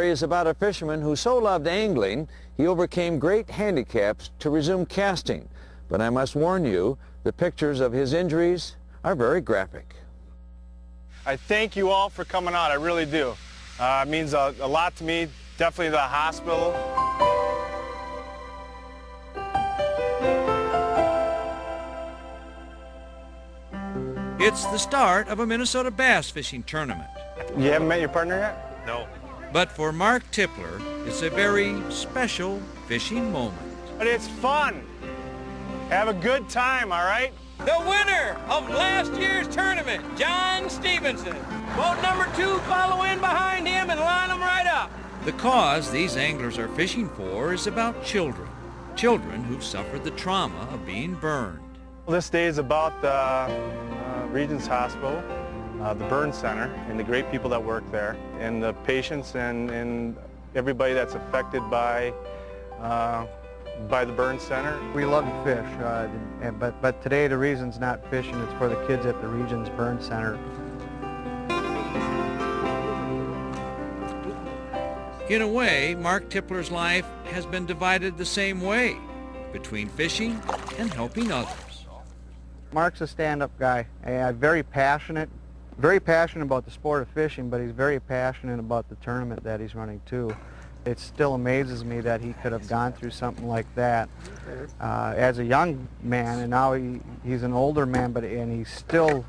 story is about a fisherman who so loved angling, he overcame great handicaps to resume casting. But I must warn you, the pictures of his injuries are very graphic. I thank you all for coming out, I really do. It means a lot to me, definitely the hospital. It's the start of a Minnesota bass fishing tournament. You haven't met your partner yet? No. But for Mark Tipler, it's a very special fishing moment. But it's fun. Have a good time, all right? The winner of last year's tournament, John Stevenson. Boat number 2 follow in behind him and line them right up. The cause these anglers are fishing for is about children. Children who've suffered the trauma of being burned. This day is about the Regions Hospital, the burn center, and the great people that work there, and the patients and everybody that's affected by the burn center. We love to fish, but today the reason's not fishing, it's for the kids at the Regions Burn Center. In a way, Mark Tipler's life has been divided the same way, between fishing and helping others. Mark's a stand-up guy, very passionate about the sport of fishing, but he's very passionate about the tournament that he's running too. It still amazes me that he could have gone through something like that as a young man, and now he's an older man, and he still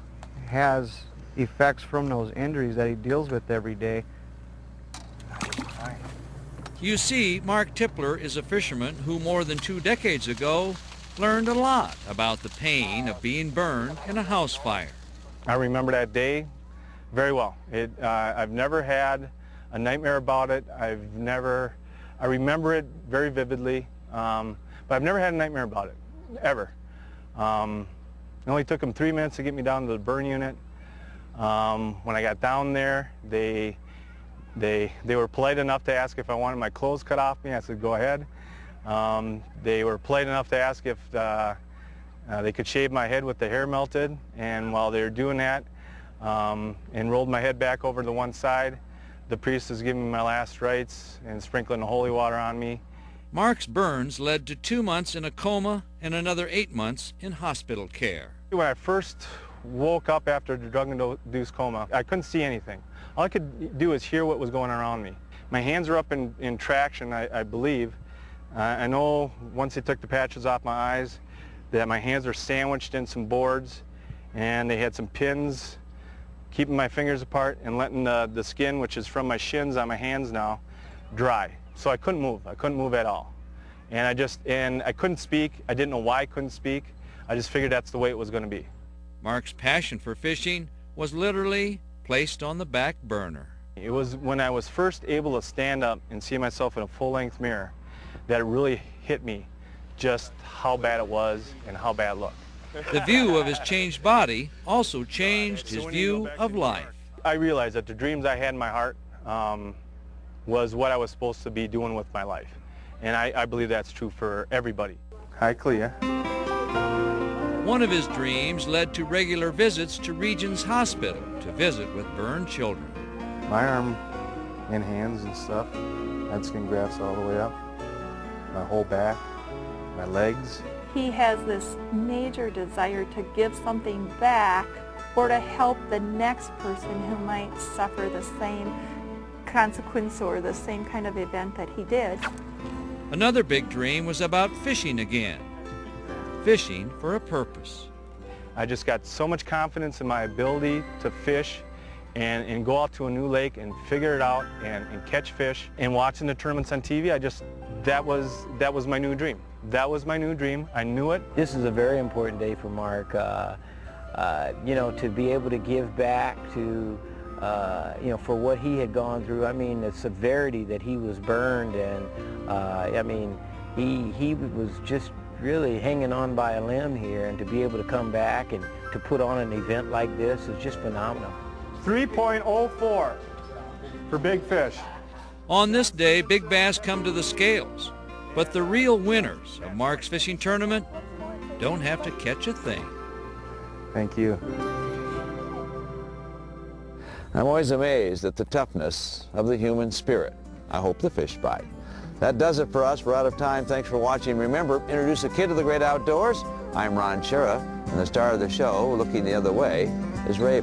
has effects from those injuries that he deals with every day. You see, Mark Tipler is a fisherman who more than 2 decades ago learned a lot about the pain of being burned in a house fire. I remember that day very well. I've never had a nightmare about it. I remember it very vividly, but I've never had a nightmare about it, ever. It only took them 3 minutes to get me down to the burn unit. When I got down there, they were polite enough to ask if I wanted my clothes cut off me. I said, go ahead. They were polite enough to ask if they could shave my head with the hair melted, and while they were doing that, and rolled my head back over to one side, the priest was giving me my last rites and sprinkling the holy water on me. Mark's burns led to 2 months in a coma and another 8 months in hospital care. When I first woke up after the drug-induced coma, I couldn't see anything. All I could do is hear what was going around me. My hands were up in traction, I believe. I know once they took the patches off my eyes that my hands were sandwiched in some boards, and they had some pins keeping my fingers apart and letting the skin, which is from my shins on my hands now, dry. So I couldn't move at all. And I couldn't speak. I didn't know why I couldn't speak. I just figured that's the way it was going to be. Mark's passion for fishing was literally placed on the back burner. It was when I was first able to stand up and see myself in a full-length mirror that it really hit me just how bad it was and how bad it looked. The view of his changed body also changed his view of life. I realized that the dreams I had in my heart was what I was supposed to be doing with my life. And I believe that's true for everybody. Hi, Clea. One of his dreams led to regular visits to Regions Hospital to visit with burned children. My arm and hands and stuff, I had skin grafts all the way up. My whole back, my legs. He has this major desire to give something back or to help the next person who might suffer the same consequence or the same kind of event that he did. Another big dream was about fishing again. Fishing for a purpose. I just got so much confidence in my ability to fish and go out to a new lake and figure it out and catch fish. And watching the tournaments on TV, that was my new dream. That was my new dream. I knew it. This is a very important day for Mark. You know, to be able to give back to, you know, for what he had gone through. I mean, the severity that he was burned, and I mean, he was just really hanging on by a limb here, and to be able to come back and to put on an event like this is just phenomenal. 3.04 for big fish. On this day, big bass come to the scales, but the real winners of Mark's fishing tournament don't have to catch a thing. Thank you. I'm always amazed at the toughness of the human spirit. I hope the fish bite. That does it for us. We're out of time. Thanks for watching. Remember, introduce a kid to the great outdoors. I'm Ron Schara, and the star of the show, looking the other way, is Ray.